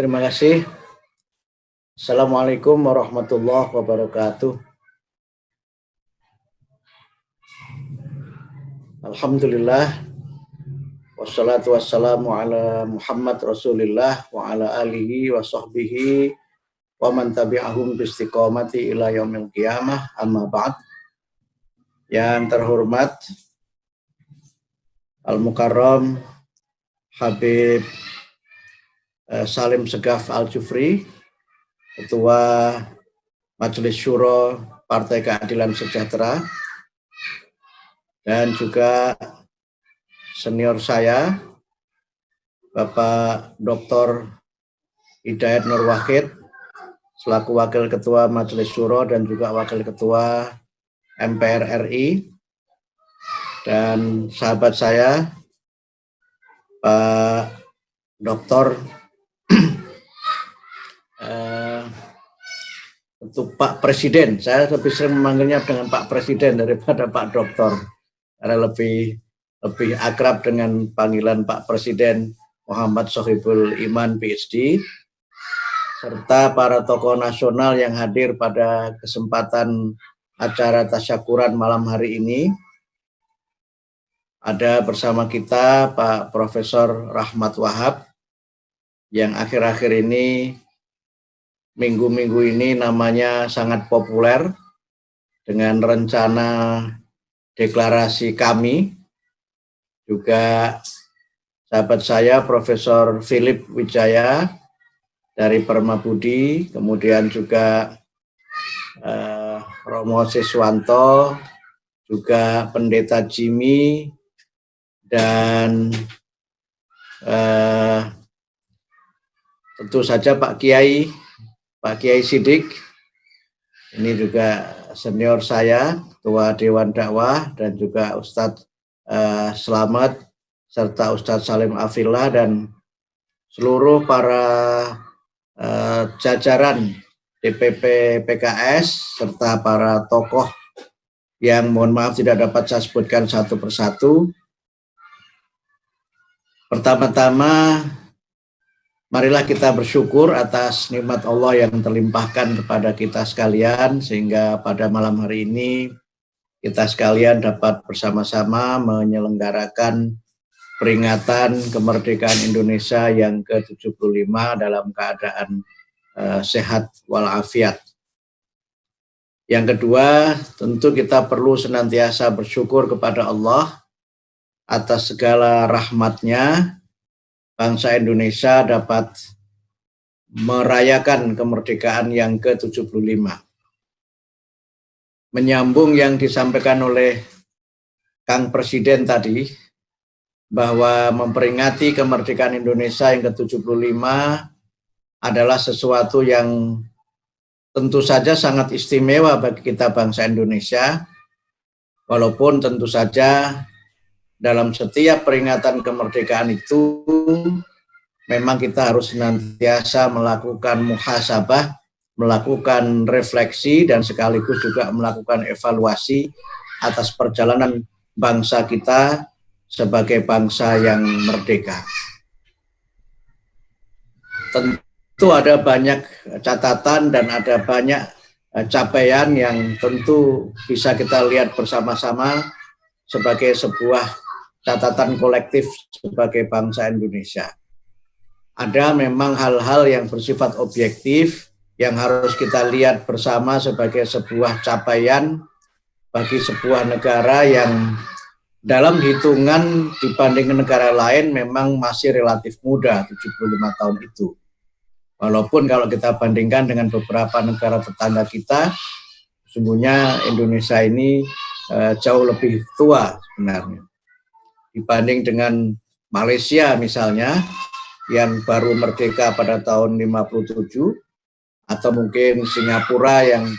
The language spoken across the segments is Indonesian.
terima kasih. Assalamualaikum warahmatullahi wabarakatuh. Alhamdulillah, wassalatu wassalamu ala Muhammad Rasulillah wa ala alihi wa sahbihi wa man tabi'ahum bistiqomati ila yaumil qiyamah, amma ba'd. Yang terhormat Al-Mukarram Habib Salim Segaf Al-Jufri, Ketua Majelis Syuro Partai Keadilan Sejahtera, dan juga senior saya, Bapak Dr. Hidayat Nur Wahid, selaku Wakil Ketua Majelis Syuro dan juga Wakil Ketua MPR RI, dan sahabat saya, Pak Dr. Untuk Pak Presiden, saya lebih sering memanggilnya dengan Pak Presiden daripada Pak Doktor, karena lebih akrab dengan panggilan Pak Presiden Muhammad Sohibul Iman PhD, serta para tokoh nasional yang hadir pada kesempatan acara tasyakuran malam hari ini. Ada bersama kita Pak Profesor Rahmat Wahab, yang akhir-akhir ini, minggu-minggu ini namanya sangat populer dengan rencana deklarasi kami. Juga sahabat saya Profesor Philip Wijaya dari Permabudi, kemudian juga Romo Siswanto, juga Pendeta Jimmy, dan tentu saja Pak Kiai Sidik, ini juga senior saya, Ketua Dewan Dakwah, dan juga Ustadz Slamet, serta Ustadz Salim Afillah, dan seluruh para jajaran DPP PKS, serta para tokoh yang mohon maaf tidak dapat saya sebutkan satu persatu. Pertama-tama, marilah kita bersyukur atas nikmat Allah yang terlimpahkan kepada kita sekalian, sehingga pada malam hari ini kita sekalian dapat bersama-sama menyelenggarakan peringatan kemerdekaan Indonesia yang ke-75 dalam keadaan sehat walafiat. Yang kedua, tentu kita perlu senantiasa bersyukur kepada Allah atas segala rahmatnya. Bangsa Indonesia dapat merayakan kemerdekaan yang ke-75. Menyambung yang disampaikan oleh Kang Presiden tadi, bahwa memperingati kemerdekaan Indonesia yang ke-75 adalah sesuatu yang tentu saja sangat istimewa bagi kita bangsa Indonesia, walaupun tentu saja dalam setiap peringatan kemerdekaan itu memang kita harus senantiasa melakukan muhasabah, melakukan refleksi, dan sekaligus juga melakukan evaluasi atas perjalanan bangsa kita sebagai bangsa yang merdeka. Tentu ada banyak catatan dan ada banyak capaian yang tentu bisa kita lihat bersama-sama sebagai sebuah catatan kolektif sebagai bangsa Indonesia. Ada memang hal-hal yang bersifat objektif yang harus kita lihat bersama sebagai sebuah capaian bagi sebuah negara yang dalam hitungan dibanding negara lain memang masih relatif muda, 75 tahun itu. Walaupun kalau kita bandingkan dengan beberapa negara tetangga kita, sesungguhnya Indonesia ini jauh lebih tua sebenarnya. Dibanding dengan Malaysia misalnya, yang baru merdeka pada tahun 57, atau mungkin Singapura yang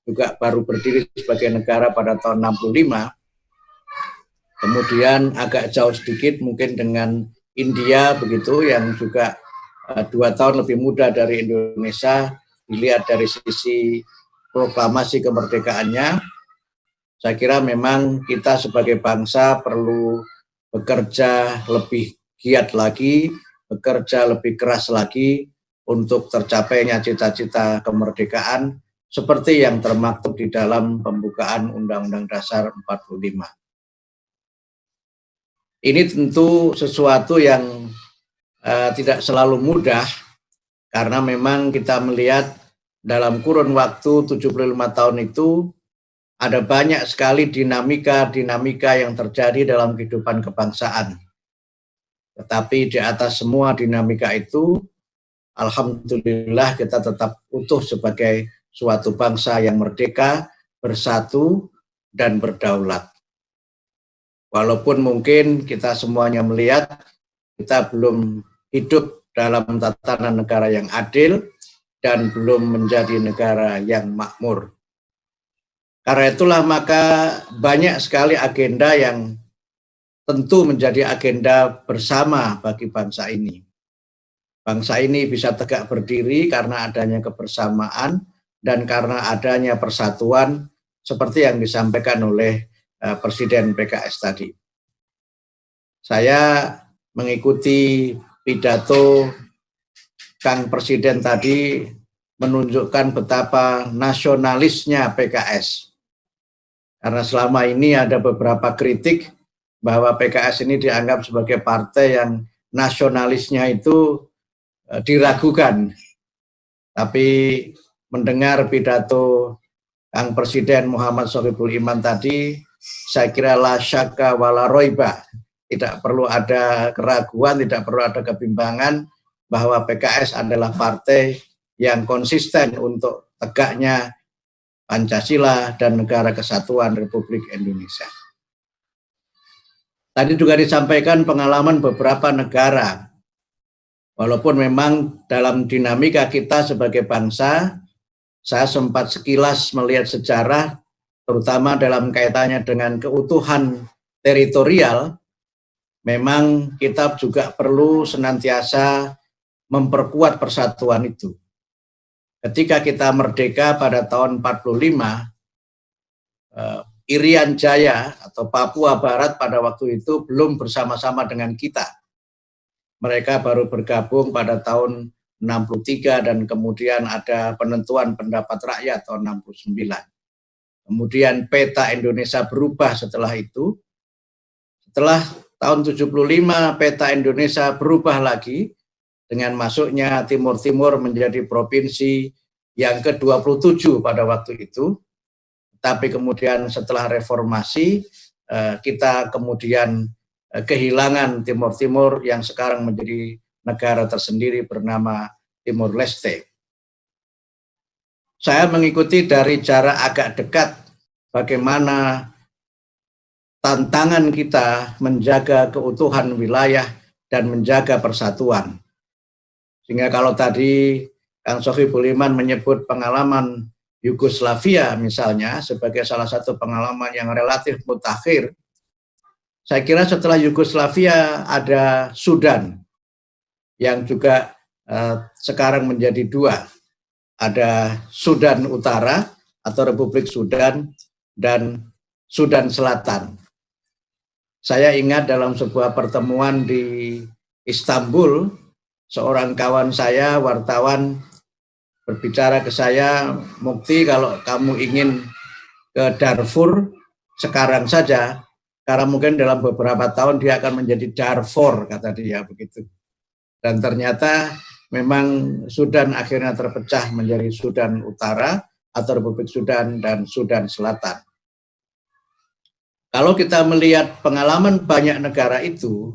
juga baru berdiri sebagai negara pada tahun 65, kemudian agak jauh sedikit mungkin dengan India begitu, yang juga 2 tahun lebih muda dari Indonesia, dilihat dari sisi proklamasi kemerdekaannya. Saya kira memang kita sebagai bangsa perlu bekerja lebih giat lagi, bekerja lebih keras lagi untuk tercapainya cita-cita kemerdekaan seperti yang termaktub di dalam pembukaan Undang-Undang Dasar 45. Ini tentu sesuatu yang tidak selalu mudah, karena memang kita melihat dalam kurun waktu 75 tahun itu ada banyak sekali dinamika yang terjadi dalam kehidupan kebangsaan. Tetapi di atas semua dinamika itu, alhamdulillah kita tetap utuh sebagai suatu bangsa yang merdeka, bersatu, dan berdaulat. Walaupun mungkin kita semuanya melihat kita belum hidup dalam tatanan negara yang adil dan belum menjadi negara yang makmur. Karena itulah maka banyak sekali agenda yang tentu menjadi agenda bersama bagi bangsa ini. Bangsa ini bisa tegak berdiri karena adanya kebersamaan dan karena adanya persatuan seperti yang disampaikan oleh Presiden PKS tadi. Saya mengikuti pidato Kang Presiden tadi menunjukkan betapa nasionalisnya PKS. Karena selama ini ada beberapa kritik bahwa PKS ini dianggap sebagai partai yang nasionalisnya itu diragukan. Tapi mendengar pidato Kang Presiden Muhammad Shofiequl Iman tadi, saya kira la syakka wala roiba, tidak perlu ada keraguan, tidak perlu ada kebimbangan bahwa PKS adalah partai yang konsisten untuk tegaknya Pancasila dan Negara Kesatuan Republik Indonesia. Tadi juga disampaikan pengalaman beberapa negara. Walaupun memang dalam dinamika kita sebagai bangsa, saya sempat sekilas melihat sejarah, terutama dalam kaitannya dengan keutuhan teritorial, memang kita juga perlu senantiasa memperkuat persatuan itu. Ketika kita merdeka pada tahun 45, Irian Jaya atau Papua Barat pada waktu itu belum bersama-sama dengan kita. Mereka baru bergabung pada tahun 63 dan kemudian ada penentuan pendapat rakyat tahun 69. Kemudian peta Indonesia berubah setelah itu. Setelah tahun 75 peta Indonesia berubah lagi dengan masuknya Timur Timur menjadi provinsi yang ke-27 pada waktu itu. Tapi kemudian setelah reformasi kita kemudian kehilangan Timur Timur yang sekarang menjadi negara tersendiri bernama Timur Leste. Saya mengikuti dari jarak agak dekat bagaimana tantangan kita menjaga keutuhan wilayah dan menjaga persatuan. Sehingga kalau tadi Kang Shofiequl Iman menyebut pengalaman Yugoslavia misalnya sebagai salah satu pengalaman yang relatif mutakhir, saya kira setelah Yugoslavia ada Sudan yang juga sekarang menjadi dua. Ada Sudan Utara atau Republik Sudan dan Sudan Selatan. Saya ingat dalam sebuah pertemuan di Istanbul, seorang kawan saya, wartawan, berbicara ke saya, Mukti, kalau kamu ingin ke Darfur sekarang saja, karena mungkin dalam beberapa tahun dia akan menjadi Darfur, kata dia begitu. Dan ternyata memang Sudan akhirnya terpecah menjadi Sudan Utara atau Republik Sudan dan Sudan Selatan. Kalau kita melihat pengalaman banyak negara itu,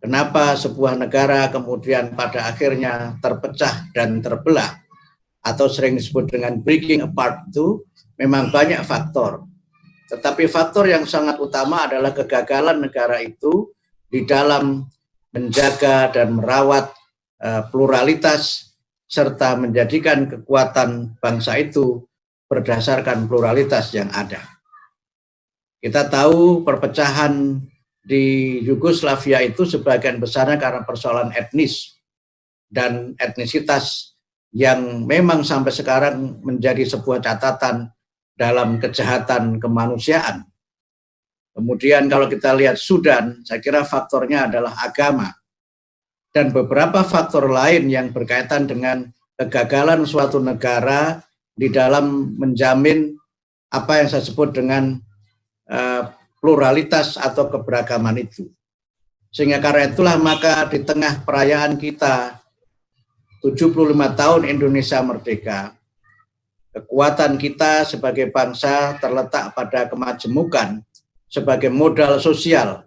kenapa sebuah negara kemudian pada akhirnya terpecah dan terbelah, atau sering disebut dengan breaking apart, itu memang banyak faktor. Tetapi faktor yang sangat utama adalah kegagalan negara itu di dalam menjaga dan merawat pluralitas serta menjadikan kekuatan bangsa itu berdasarkan pluralitas yang ada. Kita tahu perpecahan di Yugoslavia itu sebagian besarnya karena persoalan etnis dan etnisitas yang memang sampai sekarang menjadi sebuah catatan dalam kejahatan kemanusiaan. Kemudian kalau kita lihat Sudan, saya kira faktornya adalah agama. dan beberapa faktor lain yang berkaitan dengan kegagalan suatu negara di dalam menjamin apa yang saya sebut dengan pluralitas atau keberagaman itu. Sehingga karena itulah maka di tengah perayaan kita 75 tahun Indonesia merdeka, kekuatan kita sebagai bangsa terletak pada kemajemukan sebagai modal sosial.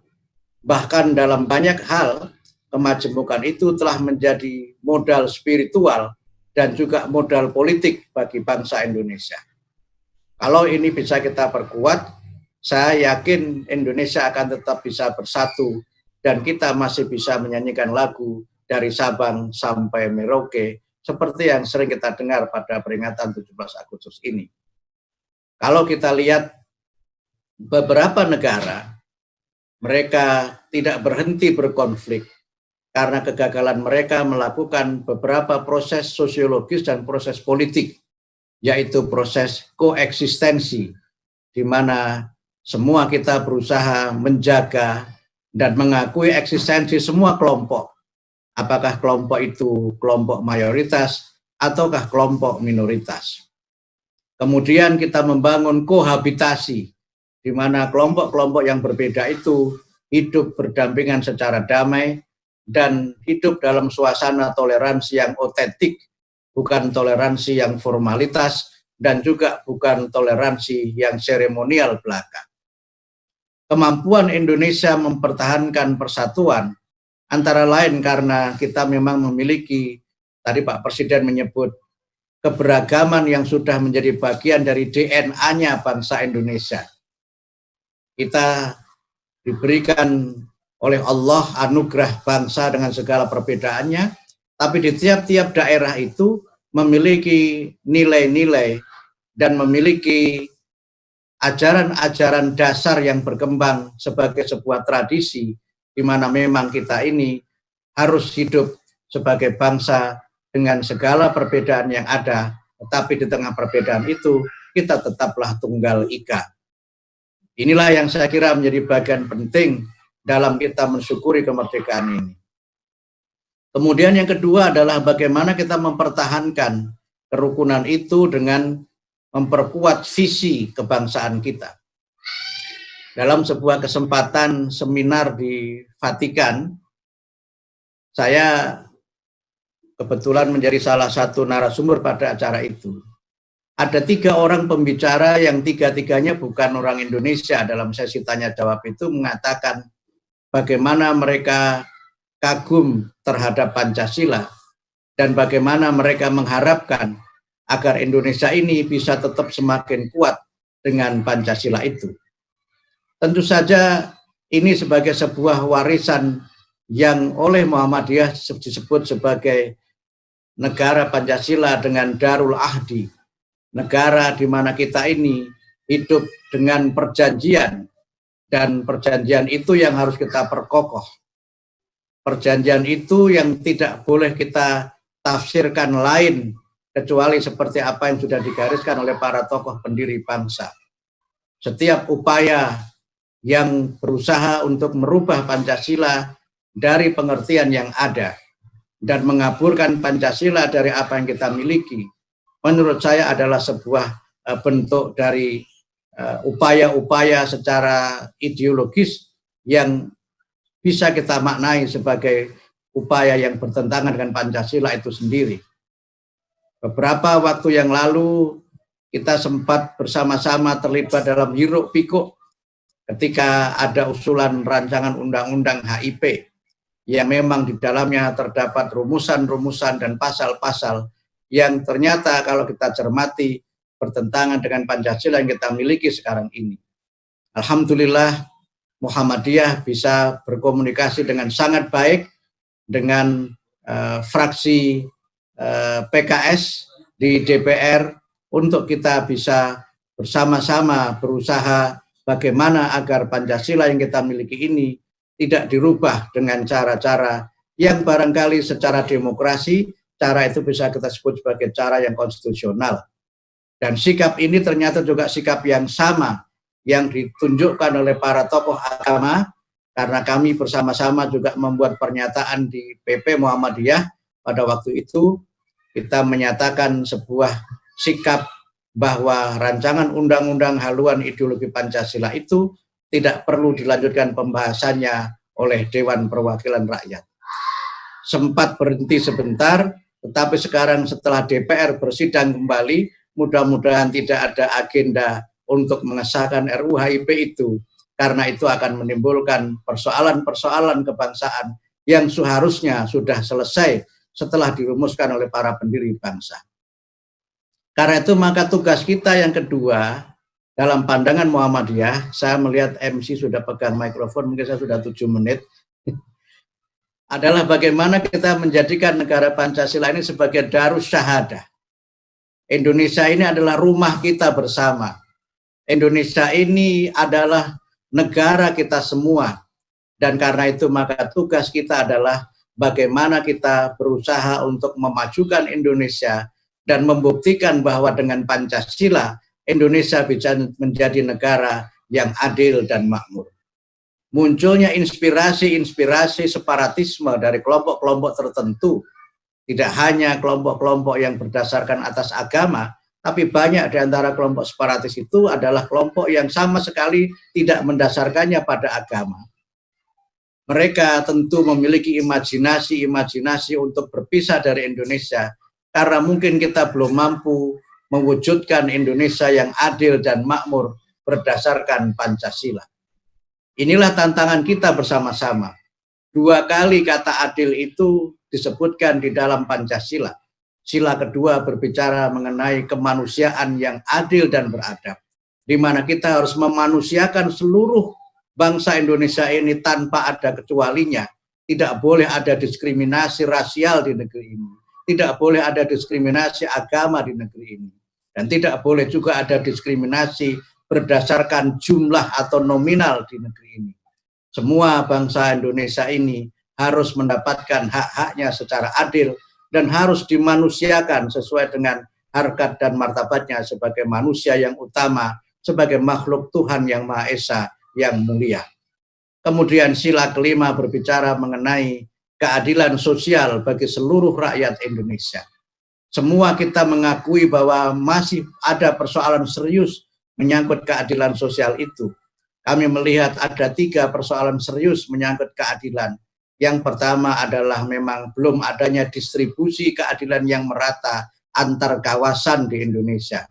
Bahkan dalam banyak hal, kemajemukan itu telah menjadi modal spiritual dan juga modal politik bagi bangsa Indonesia. Kalau ini bisa kita perkuat, saya yakin Indonesia akan tetap bisa bersatu dan kita masih bisa menyanyikan lagu dari Sabang sampai Merauke seperti yang sering kita dengar pada peringatan 17 Agustus ini. Kalau kita lihat beberapa negara, mereka tidak berhenti berkonflik karena kegagalan mereka melakukan beberapa proses sosiologis dan proses politik, yaitu proses koeksistensi, di mana semua kita berusaha menjaga dan mengakui eksistensi semua kelompok, apakah kelompok itu kelompok mayoritas ataukah kelompok minoritas. Kemudian kita membangun kohabitasi, di mana kelompok-kelompok yang berbeda itu hidup berdampingan secara damai dan hidup dalam suasana toleransi yang otentik, bukan toleransi yang formalitas dan juga bukan toleransi yang seremonial belaka. Kemampuan Indonesia mempertahankan persatuan antara lain karena kita memang memiliki, tadi Pak Presiden menyebut, keberagaman yang sudah menjadi bagian dari DNA-nya bangsa Indonesia. Kita diberikan oleh Allah anugerah bangsa dengan segala perbedaannya, tapi di tiap-tiap daerah itu memiliki nilai-nilai dan memiliki ajaran-ajaran dasar yang berkembang sebagai sebuah tradisi, di mana memang kita ini harus hidup sebagai bangsa dengan segala perbedaan yang ada, tetapi di tengah perbedaan itu kita tetaplah tunggal ika. Inilah yang saya kira menjadi bagian penting dalam kita mensyukuri kemerdekaan ini. Kemudian yang kedua adalah bagaimana kita mempertahankan kerukunan itu dengan memperkuat visi kebangsaan kita. Dalam sebuah kesempatan seminar di Vatikan, saya kebetulan menjadi salah satu narasumber pada acara itu. Ada 3 orang pembicara yang 3-tiganya bukan orang Indonesia. Dalam sesi tanya jawab itu mengatakan bagaimana mereka kagum terhadap Pancasila dan bagaimana mereka mengharapkan agar Indonesia ini bisa tetap semakin kuat dengan Pancasila itu. Tentu saja ini sebagai sebuah warisan yang oleh Muhammadiyah disebut sebagai negara Pancasila dengan Darul Ahdi, negara di mana kita ini hidup dengan perjanjian, dan perjanjian itu yang harus kita perkokoh. Perjanjian itu yang tidak boleh kita tafsirkan lain kecuali seperti apa yang sudah digariskan oleh para tokoh pendiri bangsa. Setiap upaya yang berusaha untuk merubah Pancasila dari pengertian yang ada dan mengaburkan Pancasila dari apa yang kita miliki, menurut saya adalah sebuah bentuk dari upaya-upaya secara ideologis yang bisa kita maknai sebagai upaya yang bertentangan dengan Pancasila itu sendiri. Beberapa waktu yang lalu kita sempat bersama-sama terlibat dalam hiruk pikuk ketika ada usulan rancangan undang-undang HIP yang memang di dalamnya terdapat rumusan-rumusan dan pasal-pasal yang ternyata kalau kita cermati bertentangan dengan Pancasila yang kita miliki sekarang ini. Alhamdulillah Muhammadiyah bisa berkomunikasi dengan sangat baik dengan fraksi PKS di DPR untuk kita bisa bersama-sama berusaha bagaimana agar Pancasila yang kita miliki ini tidak dirubah dengan cara-cara yang barangkali secara demokrasi, cara itu bisa kita sebut sebagai cara yang konstitusional. Dan sikap ini ternyata juga sikap yang sama yang ditunjukkan oleh para tokoh agama karena kami bersama-sama juga membuat pernyataan di PP Muhammadiyah pada waktu itu. Kita menyatakan sebuah sikap bahwa rancangan undang-undang haluan ideologi Pancasila itu tidak perlu dilanjutkan pembahasannya oleh Dewan Perwakilan Rakyat. Sempat berhenti sebentar, tetapi sekarang setelah DPR bersidang kembali, mudah-mudahan tidak ada agenda untuk mengesahkan RUU HIP itu, karena itu akan menimbulkan persoalan-persoalan kebangsaan yang seharusnya sudah selesai setelah dirumuskan oleh para pendiri bangsa. Karena itu maka tugas kita yang kedua dalam pandangan Muhammadiyah, saya melihat MC sudah pegang mikrofon, mungkin saya sudah 7 menit, adalah bagaimana kita menjadikan negara Pancasila ini sebagai darus syahadah. Indonesia ini adalah rumah kita bersama. Indonesia ini adalah negara kita semua. Dan karena itu maka tugas kita adalah bagaimana kita berusaha untuk memajukan Indonesia dan membuktikan bahwa dengan Pancasila, Indonesia bisa menjadi negara yang adil dan makmur. Munculnya inspirasi-inspirasi separatisme dari kelompok-kelompok tertentu, tidak hanya kelompok-kelompok yang berdasarkan atas agama, tapi banyak di antara kelompok separatis itu adalah kelompok yang sama sekali tidak mendasarkannya pada agama. Mereka tentu memiliki imajinasi untuk berpisah dari Indonesia, karena mungkin kita belum mampu mewujudkan Indonesia yang adil dan makmur berdasarkan Pancasila. Inilah tantangan kita bersama-sama. 2 kali kata adil itu disebutkan di dalam Pancasila. Sila kedua berbicara mengenai kemanusiaan yang adil dan beradab, di mana kita harus memanusiakan seluruh bangsa Indonesia ini tanpa ada kecualinya. Tidak boleh ada diskriminasi rasial di negeri ini. Tidak boleh ada diskriminasi agama di negeri ini. Dan tidak boleh juga ada diskriminasi berdasarkan jumlah atau nominal di negeri ini. Semua bangsa Indonesia ini harus mendapatkan hak-haknya secara adil dan harus dimanusiakan sesuai dengan harkat dan martabatnya sebagai manusia yang utama, sebagai makhluk Tuhan yang Maha Esa yang mulia. Kemudian sila kelima berbicara mengenai keadilan sosial bagi seluruh rakyat Indonesia. Semua kita mengakui bahwa masih ada persoalan serius menyangkut keadilan sosial itu. Kami melihat ada 3 persoalan serius menyangkut keadilan. Yang pertama adalah memang belum adanya distribusi keadilan yang merata antar kawasan di Indonesia.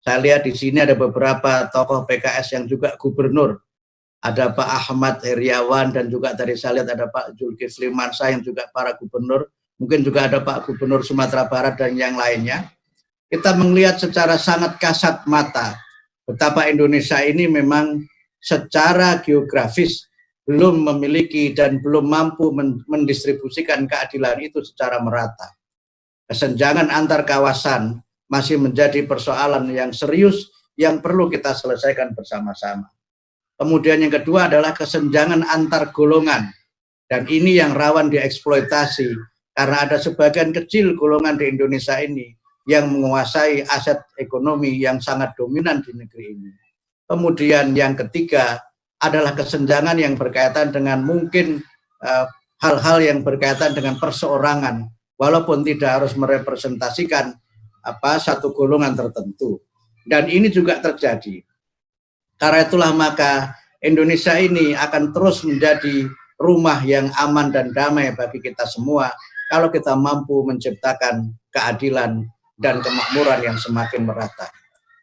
Saya lihat di sini ada beberapa tokoh PKS yang juga gubernur. Ada Pak Ahmad Heriawan dan juga tadi saya lihat ada Pak Zulkifli Mansyah yang juga para gubernur. Mungkin juga ada Pak Gubernur Sumatera Barat dan yang lainnya. Kita melihat secara sangat kasat mata betapa Indonesia ini memang secara geografis belum memiliki dan belum mampu mendistribusikan keadilan itu secara merata. Kesenjangan antar kawasan masih menjadi persoalan yang serius yang perlu kita selesaikan bersama-sama. Kemudian yang kedua adalah kesenjangan antar golongan, dan ini yang rawan dieksploitasi karena ada sebagian kecil golongan di Indonesia ini yang menguasai aset ekonomi yang sangat dominan di negeri ini. Kemudian yang ketiga adalah kesenjangan yang berkaitan dengan mungkin hal-hal yang berkaitan dengan perseorangan, walaupun tidak harus merepresentasikan satu golongan tertentu. Dan ini juga terjadi. Karena itulah maka Indonesia ini akan terus menjadi rumah yang aman dan damai bagi kita semua kalau kita mampu menciptakan keadilan dan kemakmuran yang semakin merata.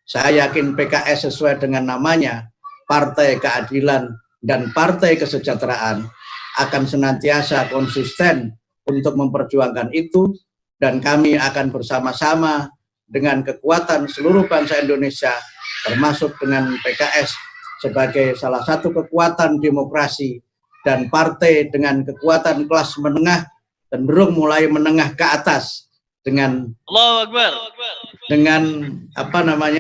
Saya yakin PKS sesuai dengan namanya, Partai Keadilan dan Partai Kesejahteraan, akan senantiasa konsisten untuk memperjuangkan itu, dan kami akan bersama-sama dengan kekuatan seluruh bangsa Indonesia, termasuk dengan PKS sebagai salah satu kekuatan demokrasi dan partai dengan kekuatan kelas menengah, cenderung mulai menengah ke atas, dengan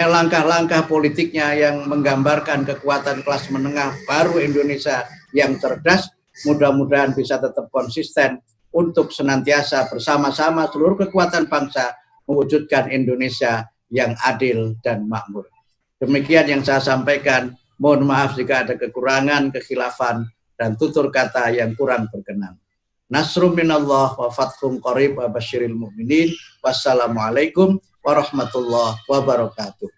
langkah-langkah politiknya yang menggambarkan kekuatan kelas menengah baru Indonesia yang cerdas. Mudah-mudahan bisa tetap konsisten untuk senantiasa bersama-sama seluruh kekuatan bangsa mewujudkan Indonesia yang adil dan makmur. Demikian yang saya sampaikan. Mohon maaf jika ada kekurangan, kekhilafan. dan tutur kata yang kurang berkenan. Nasrum minallah wa fathum qarib wa basyiril mu'minin. Wassalamualaikum warahmatullahi wabarakatuh.